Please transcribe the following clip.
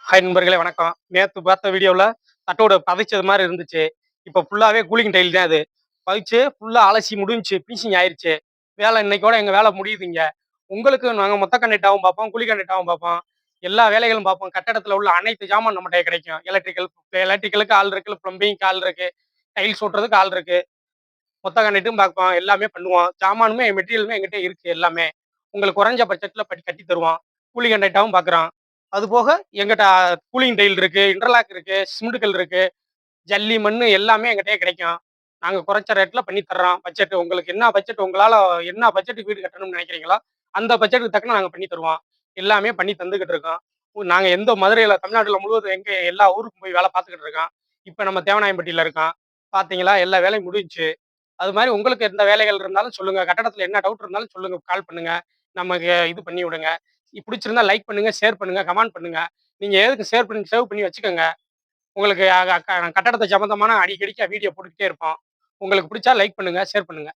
Hi நண்பர்களே வணக்கம். நேத்து பார்த்த வீடியோல தட்டோட பதைச்சது மாரி இருந்துச்சு. இப்ப ஃபுல்லாவே கூலிங் டைல் தான் அது. பதிச்சு ஃபுல்லா அலசி முடிஞ்சுச்சு. ஃபினிஷிங் ஆயிருச்சு. வேலை இன்னைக்கோட எங்க வேலை முடியுதுங்க. உங்களுக்கு நாங்க மொத்த கான்ட்ராக்டாவும் பார்ப்போம், குழி கான்ட்ராக்டாவும் பார்ப்போம். எல்லா வேலைகளும் பார்ப்போம். கட்டடத்துல உள்ள அனைத்து ஜாமான் நம்மட்ட கிடைக்கும். எலக்ட்ரிக்கலுக்கு ஆள் இருக்கு, பிளம்பிங்க்கு ஆள் இருக்கு, டைல்ஸ் ஒட்டுறதுக்கு ஆள் இருக்கு. மொத்த கான்ட்ராக்டும் பார்ப்போம். எல்லாமே பண்ணுவோம். ஜாமானுமே மெட்டீரியலுமே என்கிட்ட இருக்கு எல்லாமே. உங்களுக்கு குறைஞ்ச பட்ஜெட்ல கட்டி தருவோம். கூலி கான்ட்ராக்டாவும் பார்க்குறோம். அதுபோக எங்கிட்ட கூலிங் டைல் இருக்கு, இன்டர்லாக் இருக்கு, சிமெண்ட் கல் இருக்கு, ஜல்லி, மண்ணு எல்லாமே எங்கிட்டயே கிடைக்கும். நாங்க குறைச்ச ரேட்ல பண்ணி தர்றோம். பட்ஜெட் உங்களுக்கு என்ன பட்ஜெட் உங்களால என்ன பட்ஜெட்டுக்கு வீடு கட்டணும்னு நினைக்கிறீங்களோ, அந்த பட்ஜெட்டுக்கு தக்கன நாங்க பண்ணி தருவோம். எல்லாமே பண்ணி தந்துகிட்டு இருக்கோம். நாங்க எந்த மதுரையில தமிழ்நாடுல முழுவதும் எல்லா ஊருக்கும் போய் வேலை பார்த்துக்கிட்டு இருக்கோம். இப்ப நம்ம தேவனாயம்பட்டியில இருக்கோம். பார்த்தீங்களா, எல்லா வேலையும் முடிஞ்சுச்சு. அது மாரி உங்களுக்கு எந்த வேலைகள் இருந்தாலும் சொல்லுங்க. கட்டடத்துல என்ன டவுட் இருந்தாலும் சொல்லுங்க. கால் பண்ணுங்க. நமக்கு இது பண்ணி விடுங்க. பிடிச்சிருந்தா லைக் பண்ணுங்க, ஷேர் பண்ணுங்க, கமெண்ட் பண்ணுங்க. நீங்க எதுக்கு சேவ் பண்ணி வச்சுக்கோங்க. உங்களுக்கு கட்டடத்த சம்மந்தமான அடிக்கடிக்கு வீடியோ போட்டுக்கிட்டே இருப்போம். உங்களுக்கு பிடிச்சா லைக் பண்ணுங்க, ஷேர் பண்ணுங்க.